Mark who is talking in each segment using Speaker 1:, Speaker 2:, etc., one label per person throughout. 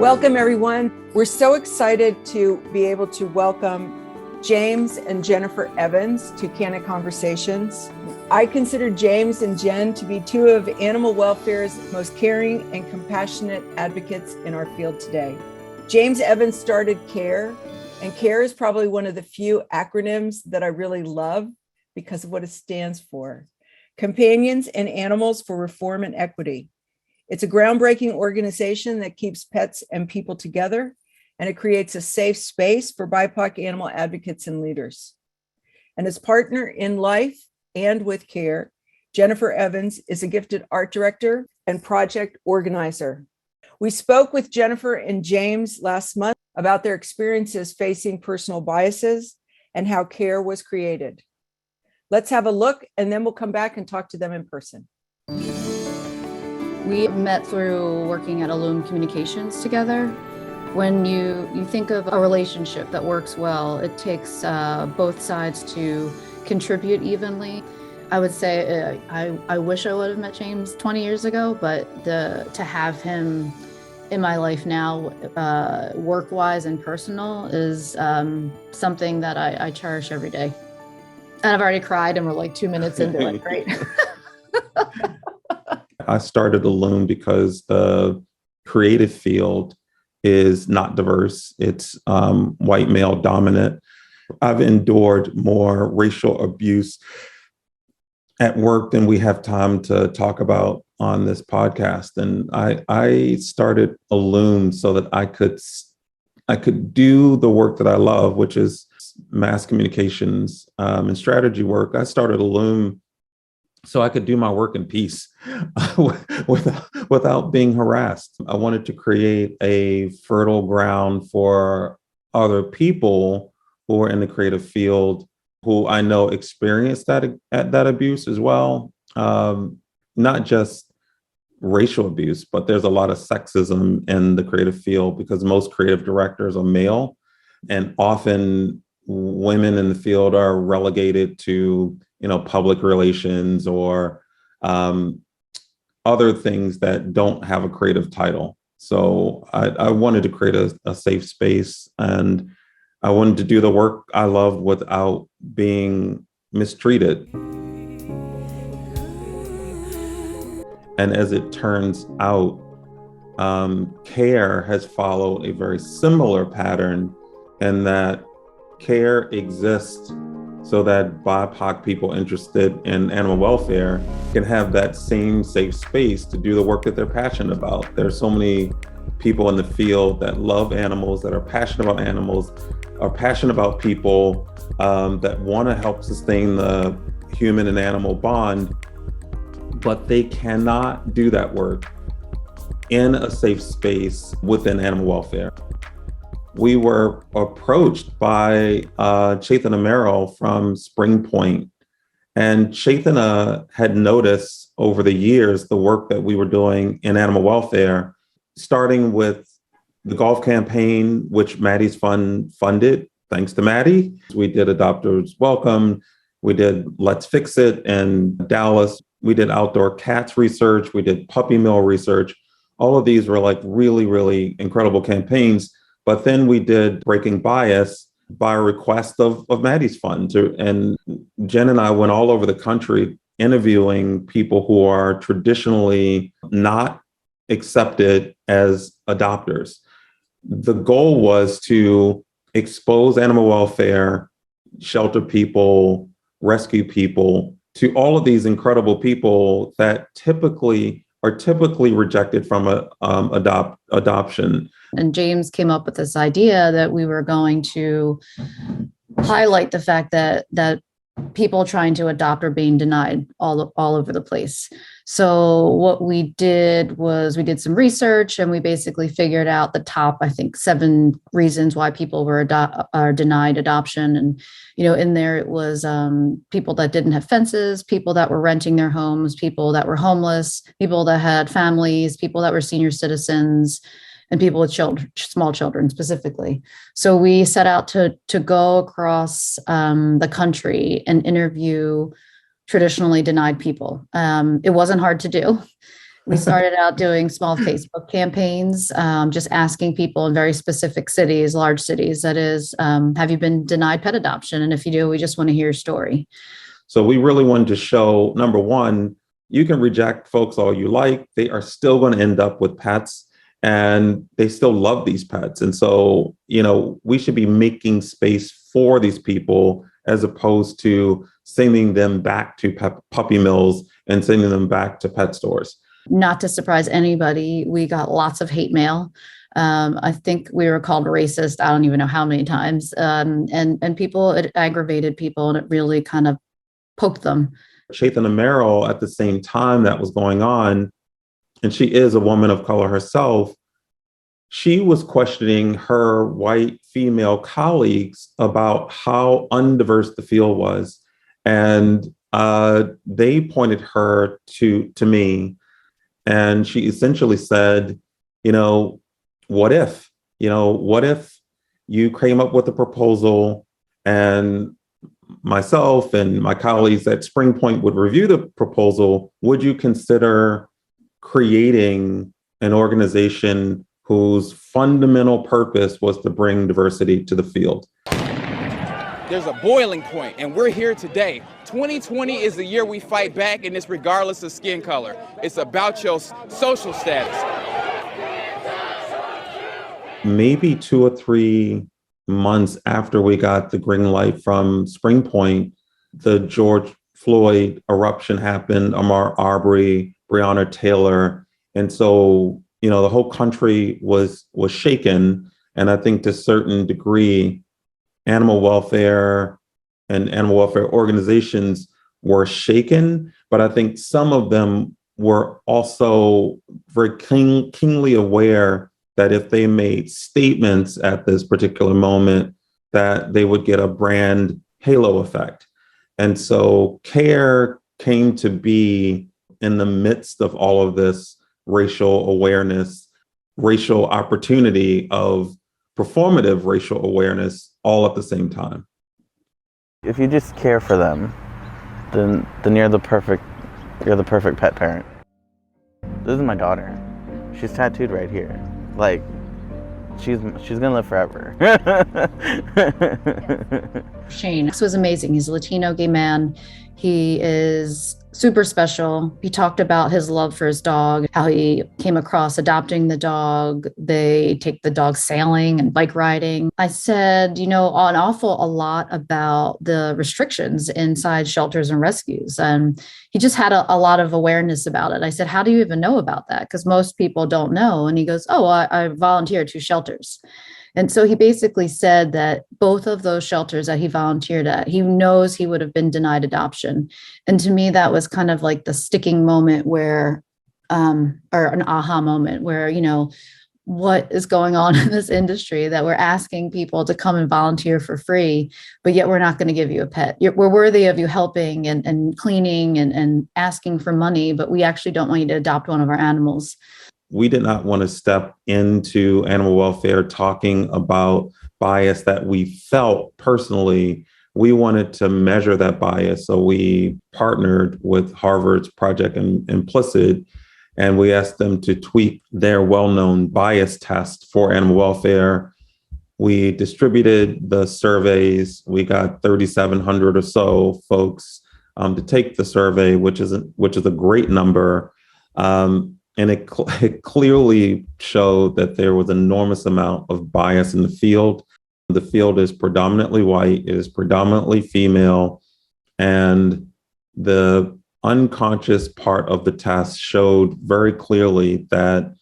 Speaker 1: Welcome, everyone. We're so excited to be able to welcome James and Jennifer Evans to Candid Conversations. I consider James and Jen to be two of animal welfare's most caring and compassionate advocates in our field today. James Evans started CARE, and CARE is probably one of the few acronyms that I really love because of what it stands for. Companions and Animals for Reform and Equity. It's a groundbreaking organization that keeps pets and people together, and it creates a safe space for BIPOC animal advocates and leaders. And as partner in life and with CARE, Jennifer Evans is a gifted art director and project organizer. We spoke with Jennifer and James last month about their experiences facing personal biases and how CARE was created. Let's have a look, and then we'll come back and talk to them in person.
Speaker 2: We met through working at Loom Communications together. When you think of a relationship that works well, it takes both sides to contribute evenly. I would say I wish I would have met James 20 years ago, but to have him in my life now, work-wise and personal, is something that I cherish every day. And I've already cried, and we're like 2 minutes into it, right?
Speaker 3: I started Loom because the creative field is not diverse. It's white male dominant. I've endured more racial abuse at work than we have time to talk about on this podcast. And I started Loom so that I could do the work that I love, which is mass communications and strategy work. I started Loom so I could do my work in peace without being harassed. I wanted to create a fertile ground for other people who are in the creative field, who I know experienced that abuse as well. Not just racial abuse, but there's a lot of sexism in the creative field because most creative directors are male, and often women in the field are relegated to public relations or other things that don't have a creative title. So I wanted to create a safe space, and I wanted to do the work I love without being mistreated. And as it turns out, CARE has followed a very similar pattern in that CARE exists so that BIPOC people interested in animal welfare can have that same safe space to do the work that they're passionate about. There's so many people in the field that love animals, that are passionate about animals, are passionate about people, that want to help sustain the human and animal bond, but they cannot do that work in a safe space within animal welfare. We were approached by Chaitana Merrill from Spring Point. And Chaitana had noticed over the years the work that we were doing in animal welfare, starting with the golf campaign, which Maddie's fund funded, thanks to Maddie. We did Adopters Welcome. We did Let's Fix It in Dallas. We did outdoor cats research. We did puppy mill research. All of these were like really, really incredible campaigns. But then we did Breaking Bias by request of Maddie's fund. And Jen and I went all over the country interviewing people who are traditionally not accepted as adopters. The goal was to expose animal welfare, shelter people, rescue people to all of these incredible people that are typically rejected from adoption.
Speaker 2: And James came up with this idea that we were going to highlight the fact that people trying to adopt are being denied all over the place. So what we did was we did some research, and we basically figured out the top, I think, 7 reasons why people are denied adoption. And, in there it was people that didn't have fences, people that were renting their homes, people that were homeless, people that had families, people that were senior citizens, and people with children, small children specifically. So we set out to go across the country and interview traditionally denied people. It wasn't hard to do. We started out doing small Facebook campaigns, just asking people in very specific cities, large cities, that is, have you been denied pet adoption? And if you do, we just want to hear your story.
Speaker 3: So we really wanted to show, number one, you can reject folks all you like. They are still going to end up with pets and they still love these pets. And so, we should be making space for these people as opposed to sending them back to puppy mills and sending them back to pet stores.
Speaker 2: Not to surprise anybody, we got lots of hate mail. I think we were called racist. I don't even know how many times. And people, it aggravated people and it really kind of poked them.
Speaker 3: Chaitan Amaro, at the same time that was going on, and she is a woman of color herself, she was questioning her white female colleagues about how undiverse the field was. And they pointed her to me. And she essentially said, what if you came up with a proposal and myself and my colleagues at Spring Point would review the proposal? Would you consider creating an organization whose fundamental purpose was to bring diversity to the field?
Speaker 4: There's a boiling point, and we're here today. 2020 is the year we fight back, and it's regardless of skin color. It's about your social status.
Speaker 3: Maybe 2 or 3 months after we got the green light from Spring Point, the George Floyd eruption happened, Ahmaud Arbery, Breonna Taylor. And so, the whole country was shaken. And I think to a certain degree, animal welfare and animal welfare organizations were shaken, but I think some of them were also very keenly aware that if they made statements at this particular moment, that they would get a brand halo effect. And so CARE came to be in the midst of all of this racial awareness, racial opportunity of performative racial awareness all at the same time.
Speaker 5: If you just care for them, then you're the perfect pet parent. This is my daughter. She's tattooed right here. Like, she's gonna live forever.
Speaker 2: Shane, this was amazing. He's a Latino gay man. He is super special. He talked about his love for his dog, how he came across adopting the dog. They take the dog sailing and bike riding. I said, an awful lot about the restrictions inside shelters and rescues. And he just had a lot of awareness about it. I said, how do you even know about that? Because most people don't know. And he goes, I volunteer at 2 shelters. And so he basically said that both of those shelters that he volunteered at, he knows he would have been denied adoption. And to me, that was kind of like the sticking moment where, or an aha moment where, what is going on in this industry that we're asking people to come and volunteer for free, but yet we're not going to give you a pet. We're worthy of you helping and cleaning and asking for money, but we actually don't want you to adopt one of our animals.
Speaker 3: We did not want to step into animal welfare talking about bias that we felt personally. We wanted to measure that bias. So we partnered with Harvard's Project Implicit, and we asked them to tweak their well-known bias test for animal welfare. We distributed the surveys. We got 3,700 or so folks to take the survey, which is a great number. And it clearly showed that there was an enormous amount of bias in the field. The field is predominantly white, it is predominantly female, and the unconscious part of the test showed very clearly that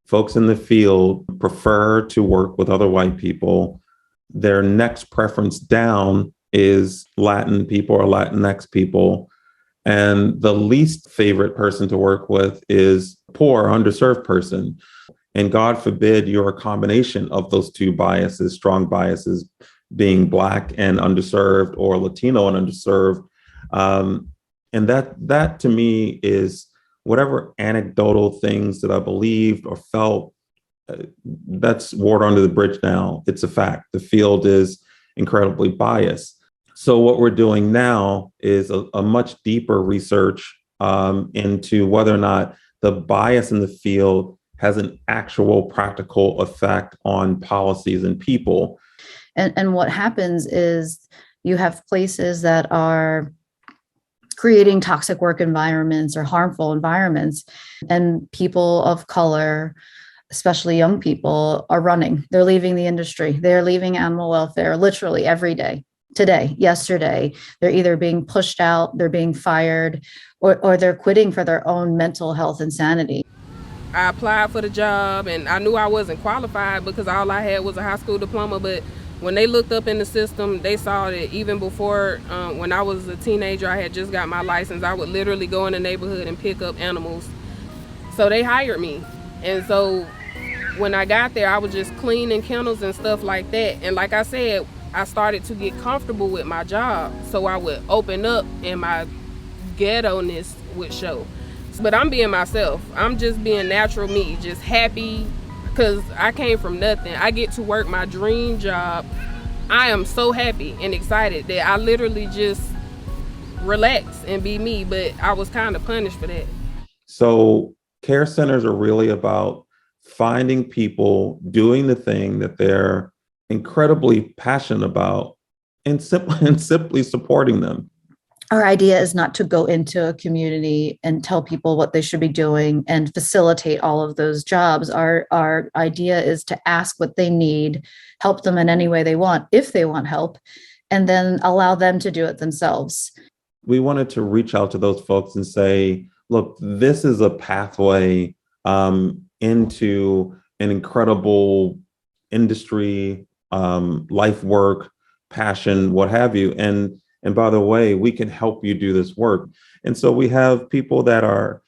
Speaker 3: folks in the field prefer to work with other white people. Their next preference down is Latin people or Latinx people. And the least favorite person to work with is poor, underserved person. And God forbid you're a combination of those 2 biases, strong biases, being Black and underserved or Latino and underserved. And that to me is whatever anecdotal things that I believed or felt, that's water under the bridge now. It's a fact. The field is incredibly biased. So what we're doing now is a much deeper research into whether or not the bias in the field has an actual practical effect on policies and people.
Speaker 2: And what happens is you have places that are creating toxic work environments or harmful environments, and people of color, especially young people, are running. They're leaving the industry. They're leaving animal welfare literally every day. Today, yesterday, they're either being pushed out, they're being fired, or they're quitting for their own mental health and sanity.
Speaker 6: I applied for the job and I knew I wasn't qualified because all I had was a high school diploma, but when they looked up in the system, they saw that even before, when I was a teenager, I had just got my license. I would literally go in the neighborhood and pick up animals. So they hired me. And so when I got there, I was just cleaning kennels and stuff like that. And like I said, I started to get comfortable with my job. So I would open up and my ghetto-ness would show. But I'm being myself. I'm just being natural me, just happy because I came from nothing. I get to work my dream job. I am so happy and excited that I literally just relax and be me, but I was kind of punished for that.
Speaker 3: So care centers are really about finding people doing the thing that they're incredibly passionate about and simply supporting them.
Speaker 2: Our idea is not to go into a community and tell people what they should be doing and facilitate all of those jobs. Our idea is to ask what they need, help them in any way they want, if they want help, and then allow them to do it themselves.
Speaker 3: We wanted to reach out to those folks and say, look, this is a pathway into an incredible industry, life work, passion, what have you. And by the way, we can help you do this work. And so we have people that are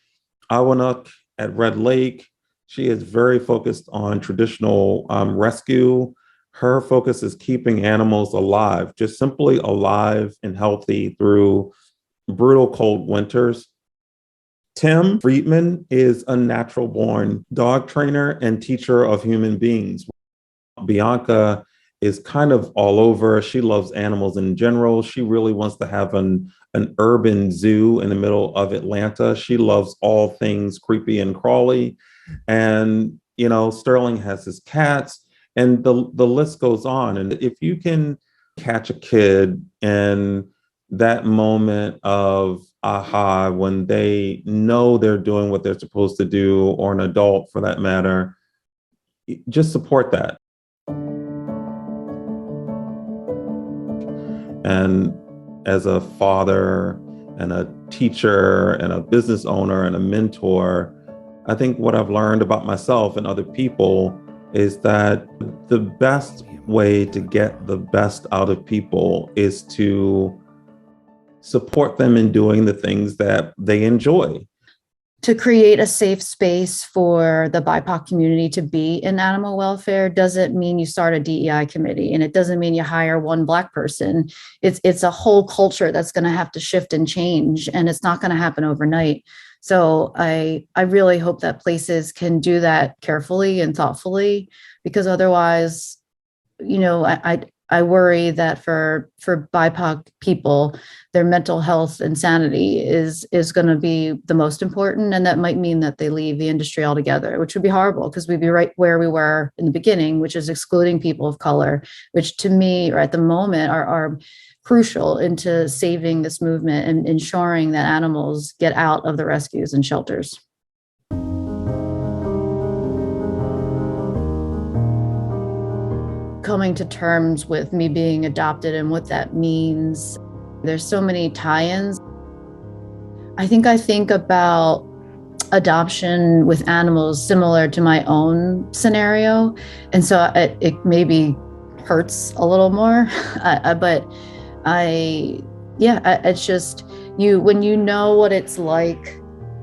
Speaker 3: Awanuk at Red Lake. She is very focused on traditional rescue. Her focus is keeping animals alive, just simply alive and healthy through brutal cold winters. Tim Friedman is a natural born dog trainer and teacher of human beings. Bianca is kind of all over. She loves animals in general. She really wants to have an urban zoo in the middle of Atlanta. She loves all things creepy and crawly. And, you know, Sterling has his cats, and the list goes on. And if you can catch a kid in that moment of aha, when they know they're doing what they're supposed to do, or an adult for that matter, just support that. And as a father and a teacher and a business owner and a mentor, I think what I've learned about myself and other people is that the best way to get the best out of people is to support them in doing the things that they enjoy.
Speaker 2: To create a safe space for the BIPOC community to be in animal welfare doesn't mean you start a DEI committee, and it doesn't mean you hire one Black person. It's a whole culture that's going to have to shift and change, and it's not going to happen overnight. So I really hope that places can do that carefully and thoughtfully, because otherwise, you know, I worry that for BIPOC people, their mental health and sanity is going to be the most important. And that might mean that they leave the industry altogether, which would be horrible, because we'd be right where we were in the beginning, which is excluding people of color, which to me, or at the moment, are crucial into saving this movement and ensuring that animals get out of the rescues and shelters. Coming to terms with me being adopted and what that means. There's so many tie-ins. I think about adoption with animals similar to my own scenario. And so it maybe hurts a little more, but it's just when you know what it's like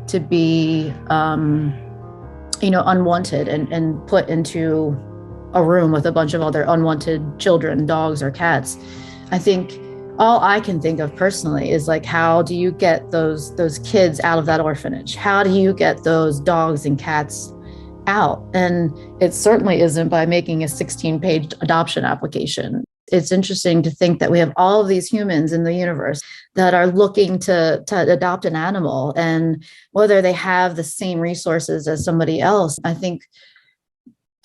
Speaker 2: to be, unwanted and put into a room with a bunch of other unwanted children, dogs or cats. I think all I can think of personally is like, how do you get those kids out of that orphanage? How do you get those dogs and cats out? And it certainly isn't by making a 16-page adoption application. it's interesting to think that we have all of these humans in the universe that are looking to adopt an animal, and whether they have the same resources as somebody else, I think,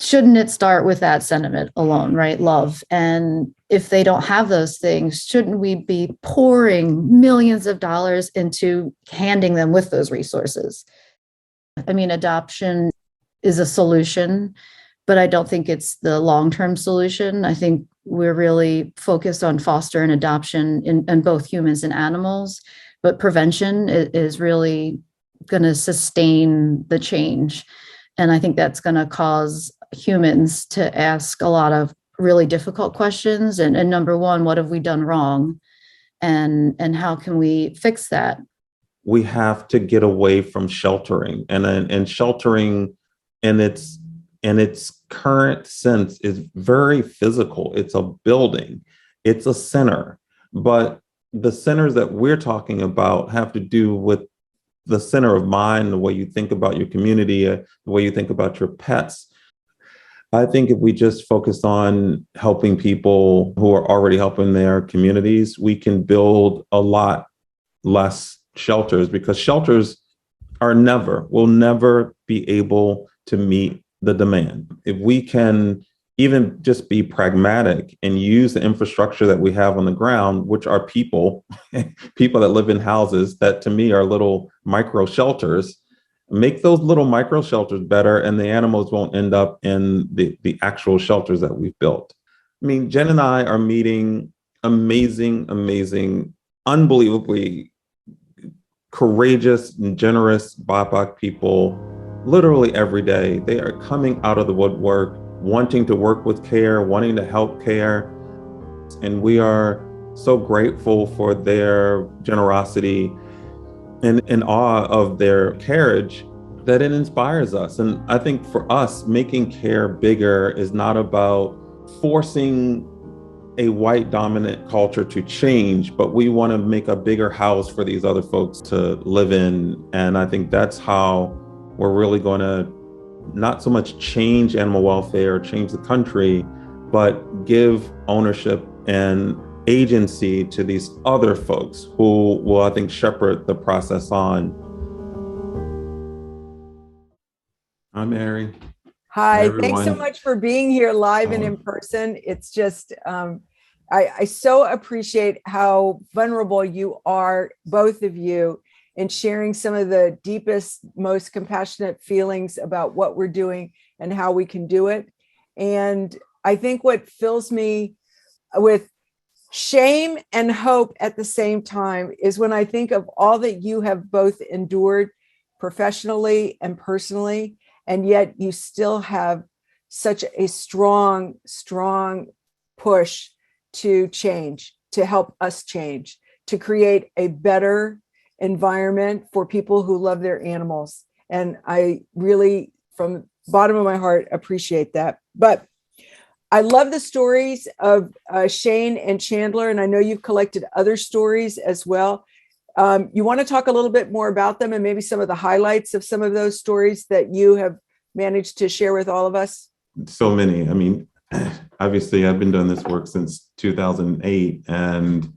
Speaker 2: shouldn't it start with that sentiment alone, right? Love. And if they don't have those things, shouldn't we be pouring millions of dollars into handing them with those resources? I mean, adoption is a solution, but I don't think it's the long-term solution. I think we're really focused on foster and adoption in both humans and animals, but prevention is really going to sustain the change. And I think that's going to cause humans to ask a lot of really difficult questions. And number one, what have we done wrong? And how can we fix that?
Speaker 3: We have to get away from sheltering, and sheltering in its current sense is very physical. It's a building, it's a center, but the centers that we're talking about have to do with the center of mind, the way you think about your community, the way you think about your pets. I think if we just focus on helping people who are already helping their communities, we can build a lot less shelters, because shelters will never be able to meet the demand. If we can even just be pragmatic and use the infrastructure that we have on the ground, which are people, people that live in houses that to me are little micro shelters, make those little micro shelters better, and the animals won't end up in the actual shelters that we've built. I mean, Jen and I are meeting amazing, unbelievably courageous and generous BIPOC people literally every day. They are coming out of the woodwork, wanting to work with CARE, wanting to help CARE. And we are so grateful for their generosity and in awe of their carriage that it inspires us. And I think for us, making CARE bigger is not about forcing a white dominant culture to change, but we want to make a bigger house for these other folks to live in. And I think that's how we're really going to not so much change animal welfare or change the country, but give ownership and agency to these other folks who will, I think, shepherd the process on. Hi, Mary.
Speaker 1: Hi, thanks so much for being here live and in person. It's just, I so appreciate how vulnerable you are, both of you, in sharing some of the deepest, most compassionate feelings about what we're doing and how we can do it. And I think what fills me with shame and hope at the same time is when I think of all that you have both endured professionally and personally, and yet you still have such a strong push to change, to help us change, to create a better environment for people who love their animals. And I really, from the bottom of my heart, appreciate that. But I love the stories of Shane and Chandler, and I know you've collected other stories as well. You want to talk a little bit more about them and maybe some of the highlights of some of those stories that you have managed to share with all of us?
Speaker 3: So many. I mean, obviously, I've been doing this work since 2008, and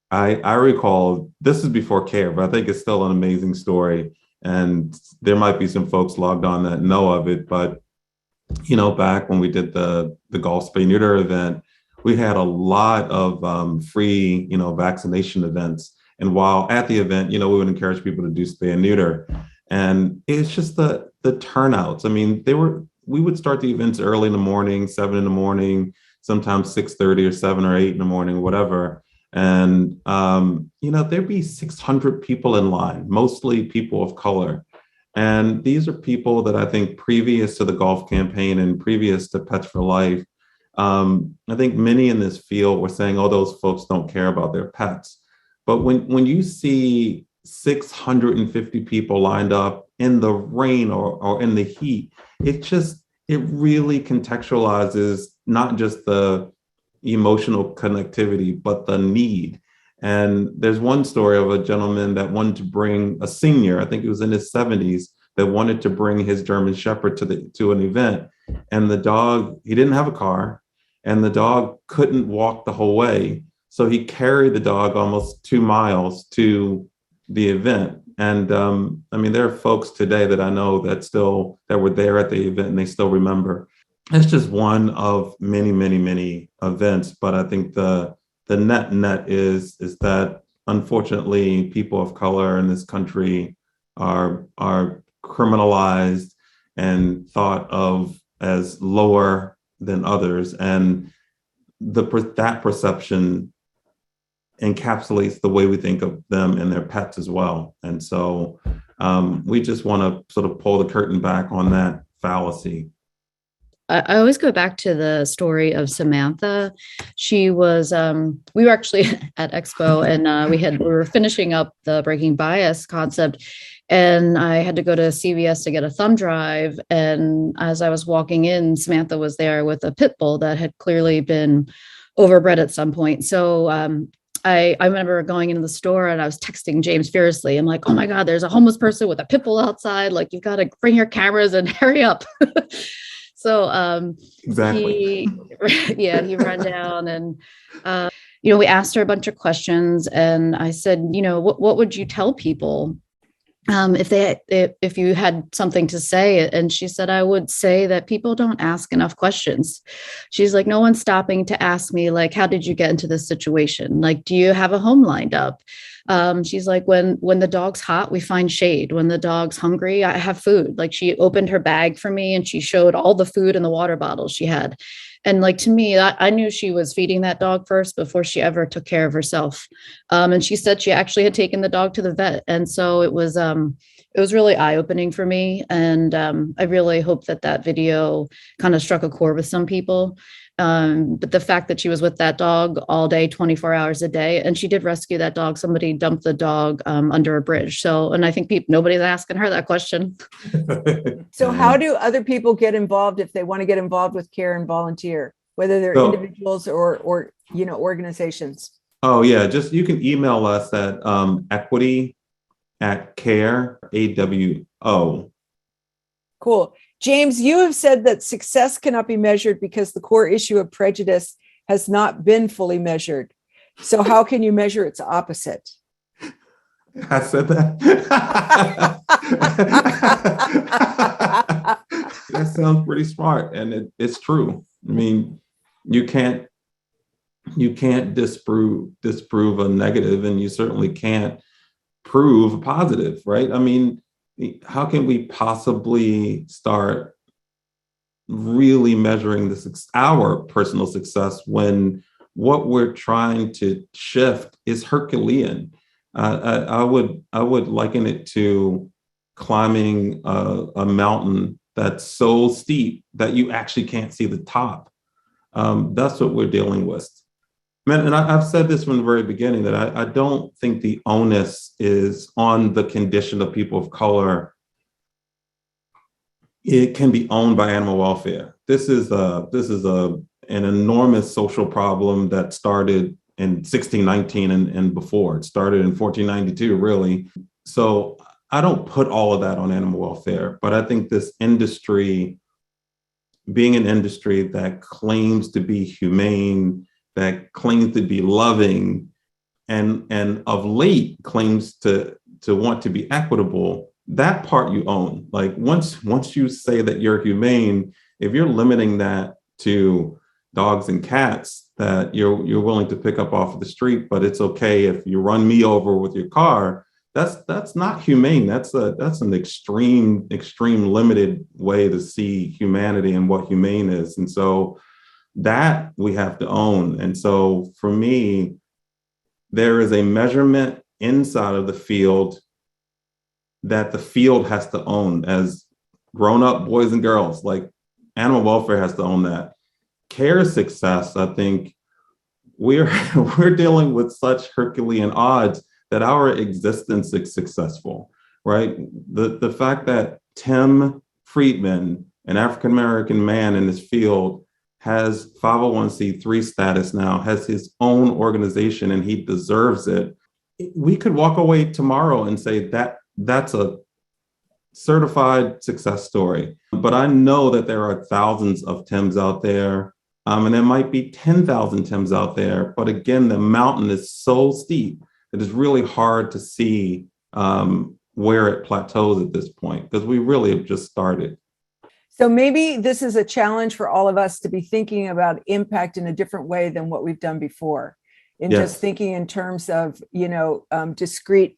Speaker 3: I recall, this is before CARE, but I think it's still an amazing story. And there might be some folks logged on that know of it, but back when we did the golf spay neuter event, we had a lot of free, vaccination events. And while at the event, we would encourage people to do spay and neuter. And it's just the turnouts. I mean, we would start the events early in the morning, 7 in the morning, sometimes 6:30 or 7 or 8 in the morning, whatever. And, there'd be 600 people in line, mostly people of color. And these are people that I think previous to the golf campaign and previous to Pets for Life, I think many in this field were saying, oh, those folks don't care about their pets. But when you see 650 people lined up in the rain or in the heat, it really contextualizes not just the emotional connectivity, but the need. And there's one story of a gentleman that wanted to bring a senior, I think he was in his 70s, that wanted to bring his German Shepherd to an event. And the dog, he didn't have a car, and the dog couldn't walk the whole way. So he carried the dog almost 2 miles to the event. And I mean, there are folks today that I know that were there at the event and they still remember. It's just one of many, many, many events. But I think the net is that unfortunately people of color in this country are criminalized and thought of as lower than others. And that perception encapsulates the way we think of them and their pets as well. And so we just want to sort of pull the curtain back on that fallacy.
Speaker 2: I always go back to the story of Samantha. She was, we were actually at Expo, and we were finishing up the breaking bias concept, and I had to go to CVS to get a thumb drive. And as I was walking in, Samantha was there with a pit bull that had clearly been overbred at some point. So I remember going into the store and I was texting James furiously. I'm like, oh my God, there's a homeless person with a pit bull outside. Like, you've got to bring your cameras and hurry up. So
Speaker 3: Exactly.
Speaker 2: he ran down and, we asked her a bunch of questions, and I said, what would you tell people if you had something to say? And she said, I would say that people don't ask enough questions. She's like, no one's stopping to ask me, like, how did you get into this situation? Like, do you have a home lined up? She's like, when the dog's hot, we find shade. When the dog's hungry, I have food. Like, she opened her bag for me and she showed all the food and the water bottles she had. And like, to me, I knew she was feeding that dog first before she ever took care of herself. And she said she actually had taken the dog to the vet. And so it was really eye-opening for me. And I really hope that video kind of struck a chord with some people. But the fact that she was with that dog all day, 24 hours a day, and she did rescue that dog. Somebody dumped the dog under a bridge. So, and I think nobody's asking her that question.
Speaker 1: So how do other people get involved if they want to get involved with CARE and volunteer, whether they're individuals or organizations?
Speaker 3: Oh yeah, you can email us at equity@care, AWO.
Speaker 1: Cool. James, you have said that success cannot be measured because the core issue of prejudice has not been fully measured. So how can you measure its opposite?
Speaker 3: I said that. That sounds pretty smart, and it's true. I mean, you can't disprove a negative, and you certainly can't prove a positive, right? I mean, how can we possibly start really measuring our personal success when what we're trying to shift is Herculean? I would liken it to climbing a mountain that's so steep that you actually can't see the top. That's what we're dealing with. And I've said this from the very beginning, that I don't think the onus is on the condition of people of color. It can be owned by animal welfare. This is an enormous social problem that started in 1619 and before. It started in 1492, really. So I don't put all of that on animal welfare, but I think this industry, being an industry that claims to be humane, that claims to be loving, and of late claims to want to be equitable, that part you own. Like, once you say that you're humane, if you're limiting that to dogs and cats that you're willing to pick up off of the street, but it's okay if you run me over with your car, that's not humane. That's an extreme limited way to see humanity and what humane is. And so that we have to own. And so for me, there is a measurement inside of the field that the field has to own as grown-up boys and girls. Like, animal welfare has to own that. CARE success, I think we're dealing with such Herculean odds that our existence is successful, right? The fact that Tim Friedman, an African-American man in this field, has 501c3 status now, has his own organization, and he deserves it. We could walk away tomorrow and say that that's a certified success story. But I know that there are thousands of Tims out there And there might be 10,000 Tims out there, but again, the mountain is so steep that it's really hard to see where it plateaus at this point, because we really have just started.
Speaker 1: So maybe this is a challenge for all of us to be thinking about impact in a different way than what we've done before, in
Speaker 3: Yes.
Speaker 1: just thinking in terms of, discrete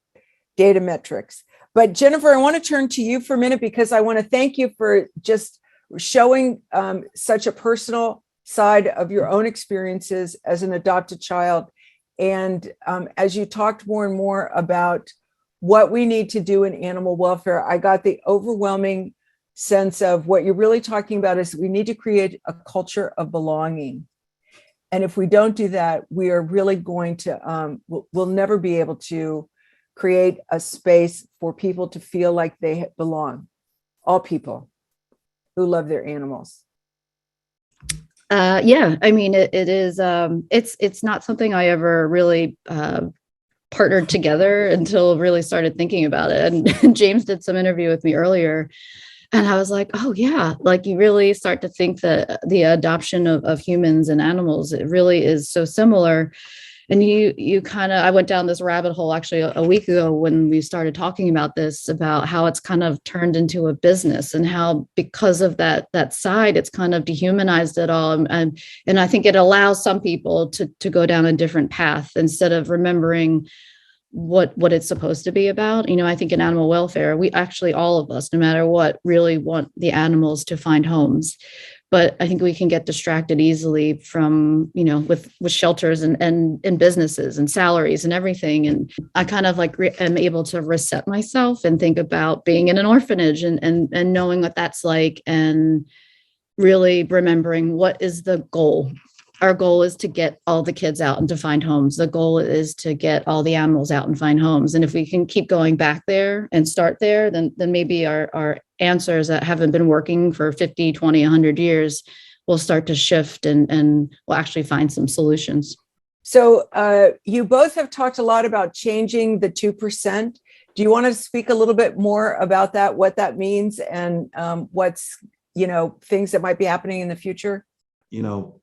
Speaker 1: data metrics. But Jennifer, I want to turn to you for a minute, because I want to thank you for just showing such a personal side of your own experiences as an adopted child. And as you talked more and more about what we need to do in animal welfare, I got the overwhelming sense of what you're really talking about is we need to create a culture of belonging. And if we don't do that, we are really going to, we'll never be able to create a space for people to feel like they belong. All people who love their animals.
Speaker 2: Yeah, I mean, it is, it's not something I ever really partnered together until really started thinking about it. And James did some interview with me earlier, and I was like, oh yeah, like you really start to think that the adoption of humans and animals, it really is so similar. And you kind of, I went down this rabbit hole actually a week ago when we started talking about this, about how it's kind of turned into a business, and how because of that side, it's kind of dehumanized it all. And I think it allows some people to go down a different path instead of remembering what it's supposed to be about. I think in animal welfare, we actually, all of us, no matter what, really want the animals to find homes. But I think we can get distracted easily from, with shelters and businesses and salaries and everything. And I kind of am able to reset myself and think about being in an orphanage and knowing what that's like, and really remembering what is the goal. Our goal is to get all the kids out and to find homes. The goal is to get all the animals out and find homes. And if we can keep going back there and start there, then maybe our answers that haven't been working for 50, 20, 100 years will start to shift, and we'll actually find some solutions.
Speaker 1: So you both have talked a lot about changing the 2%. Do you want to speak a little bit more about that, what that means, and what's, things that might be happening in the future?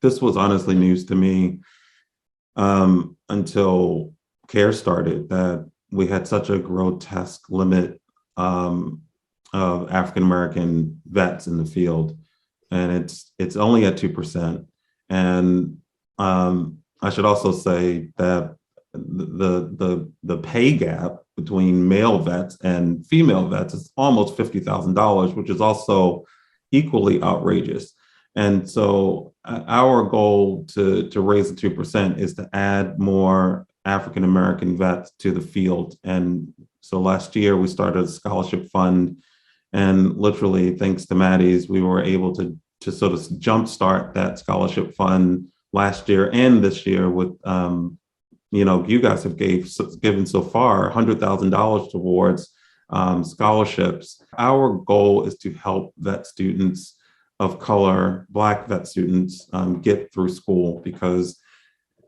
Speaker 3: This was honestly news to me until CARE started, that we had such a grotesque limit of African-American vets in the field. And it's only at 2%. And I should also say that the pay gap between male vets and female vets is almost $50,000, which is also equally outrageous. And so our goal to raise the 2% is to add more African-American vets to the field. And so last year we started a scholarship fund, and literally thanks to Maddie's, we were able to sort of jumpstart that scholarship fund last year and this year with, you guys have given so far $100,000 towards scholarships. Our goal is to help vet students of color, Black vet students, get through school, because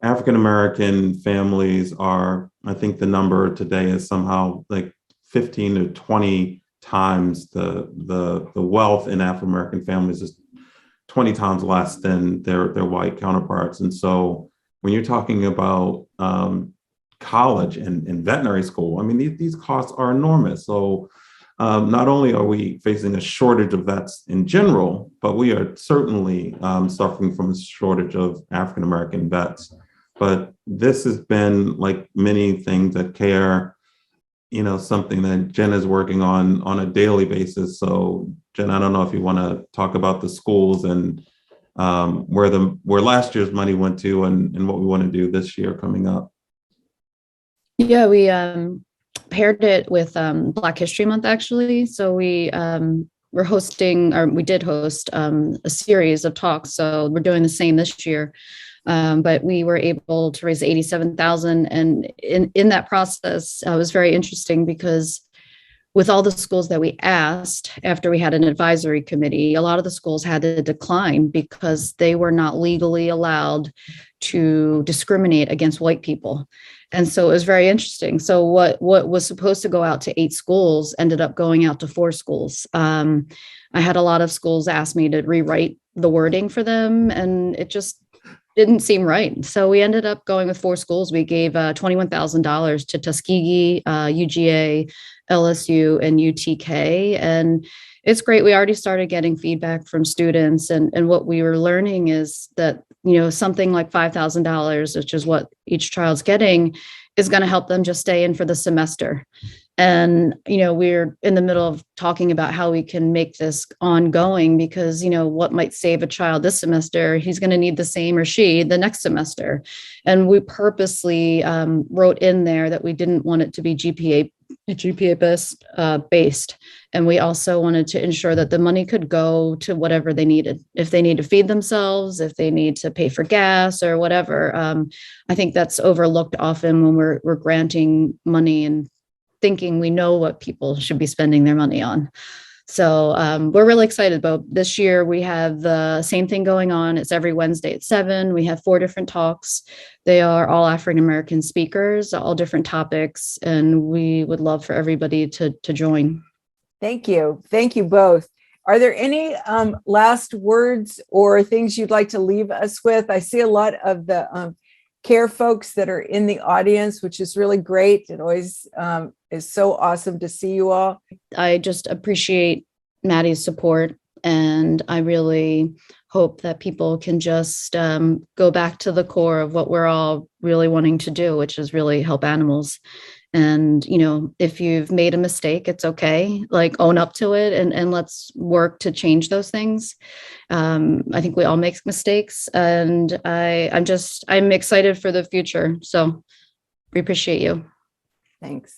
Speaker 3: African-American families are, I think the number today is somehow like 15 to 20 times the wealth in African-American families is 20 times less than their white counterparts. And so when you're talking about college and veterinary school, I mean, these costs are enormous. So not only are we facing a shortage of vets in general, but we are certainly suffering from a shortage of African-American vets. But this has been, like many things at CARE, something that Jen is working on a daily basis. So Jen, I don't know if you want to talk about the schools and where last year's money went to and what we want to do this year coming up.
Speaker 2: Yeah, we paired it with Black History Month, actually. So we did host a series of talks. So we're doing the same this year. But we were able to raise $87,000. And in that process, it was very interesting because with all the schools that we asked after we had an advisory committee, a lot of the schools had to decline because they were not legally allowed to discriminate against white people. And so it was very interesting. So what was supposed to go out to 8 schools ended up going out to 4 schools. I had a lot of schools ask me to rewrite the wording for them, and it just didn't seem right. So we ended up going with 4 schools. We gave $21,000 to Tuskegee, UGA, LSU, and UTK. And it's great. We already started getting feedback from students. And what we were learning is that, something like $5,000, which is what each child's getting, is going to help them just stay in for the semester. And, we're in the middle of talking about how we can make this ongoing because, what might save a child this semester, he's going to need the same or she the next semester. And we purposely wrote in there that we didn't want it to be GPA based. And we also wanted to ensure that the money could go to whatever they needed. If they need to feed themselves, if they need to pay for gas or whatever. I think that's overlooked often when we're granting money and thinking we know what people should be spending their money on. So we're really excited about this year. We have the same thing going on. It's every Wednesday at 7. We have 4 different talks. They are all African-American speakers, all different topics, and we would love for everybody to join.
Speaker 1: Thank you. Thank you both. Are there any last words or things you'd like to leave us with? I see a lot of the CARE folks that are in the audience, which is really great. It always is so awesome to see you all.
Speaker 2: I just appreciate Maddie's support, and I really hope that people can just go back to the core of what we're all really wanting to do, which is really help animals. And, if you've made a mistake, it's okay. Like, own up to it and let's work to change those things. I think we all make mistakes, and I'm excited for the future. So we appreciate you.
Speaker 1: Thanks.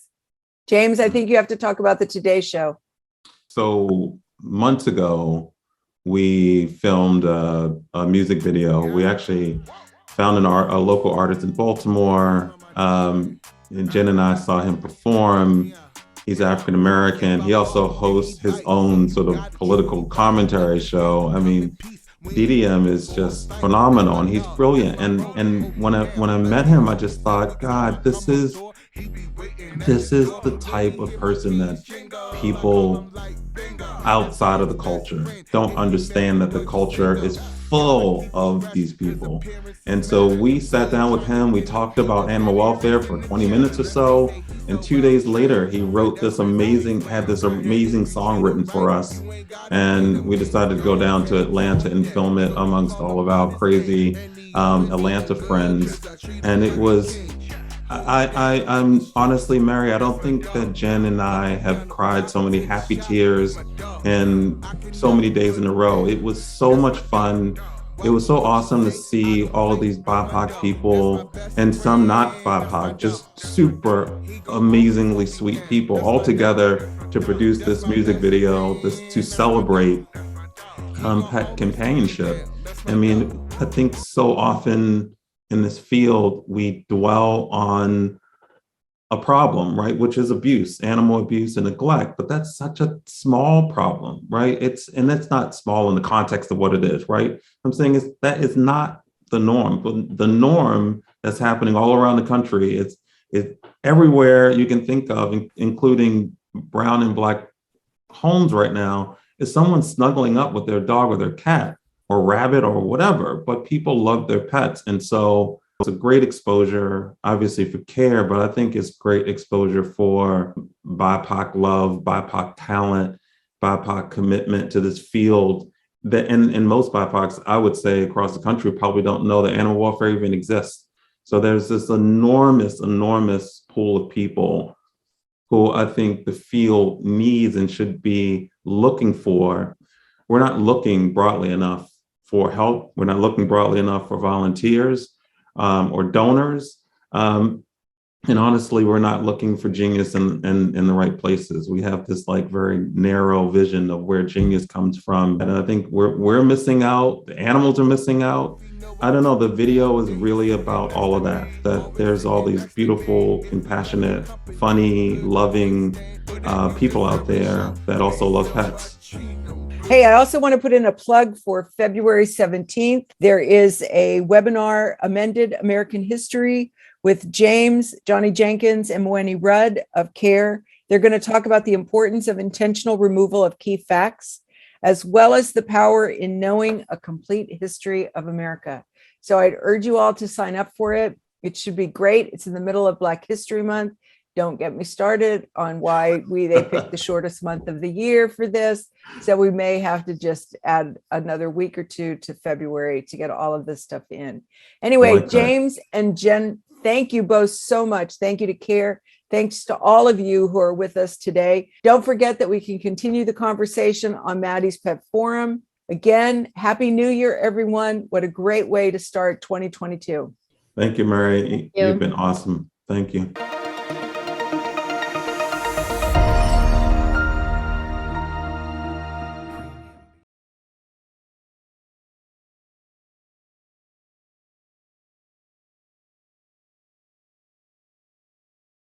Speaker 1: James, I think you have to talk about the Today Show.
Speaker 3: So months ago, we filmed a music video. We actually found a local artist in Baltimore. And Jen and I saw him perform. He's African-American. He also hosts his own sort of political commentary show. I mean, DDM is just phenomenal, and he's brilliant. And when I met him, I just thought, God, this is the type of person that people outside of the culture don't understand, that the culture is full of these people. And so we sat down with him, we talked about animal welfare for 20 minutes or so, and 2 days later he had this amazing song written for us, and we decided to go down to Atlanta and film it amongst all of our crazy Atlanta friends. And it was, I'm honestly, Mary, I don't think that Jen and I have cried so many happy tears and so many days in a row. It was so much fun. It was so awesome to see all of these BIPOC people and some not BIPOC, just super amazingly sweet people all together to produce this music video, to celebrate pet companionship. I mean, I think so often in this field, we dwell on a problem, right? Which is abuse, animal abuse and neglect, but that's such a small problem, right? And that's not small in the context of what it is, right? I'm saying that is not the norm, but the norm that's happening all around the country, it's everywhere you can think of, including brown and black homes right now, is someone snuggling up with their dog or their cat or rabbit or whatever, but people love their pets. And so it's a great exposure, obviously, for CARE, but I think it's great exposure for BIPOC love, BIPOC talent, BIPOC commitment to this field. And most BIPOCs, I would say, across the country probably don't know that animal welfare even exists. So there's this enormous pool of people who I think the field needs and should be looking for. We're not looking broadly enough for help. We're not looking broadly enough for volunteers or donors. And honestly, we're not looking for genius in the right places. We have this very narrow vision of where genius comes from. And I think we're missing out. The animals are missing out. I don't know, the video is really about all of that there's all these beautiful, compassionate, funny, loving people out there that also love pets.
Speaker 1: Hey, I also want to put in a plug for February 17th. There is a webinar, Amended American History, with James, Johnny Jenkins, and Moeni Rudd of CARE. They're going to talk about the importance of intentional removal of key facts, as well as the power in knowing a complete history of America. So I'd urge you all to sign up for it. It should be great. It's in the middle of Black History Month. Don't get me started on why they picked the shortest month of the year for this. So we may have to just add another week or two to February to get all of this stuff in. Anyway,
Speaker 3: like
Speaker 1: James and Jen, thank you both so much. Thank you to CARE. Thanks to all of you who are with us today. Don't forget that we can continue the conversation on Maddie's Pet Forum. Again, Happy New Year, everyone. What a great way to start 2022.
Speaker 3: Thank you, Mary.
Speaker 2: you.
Speaker 3: You've been awesome. Thank you.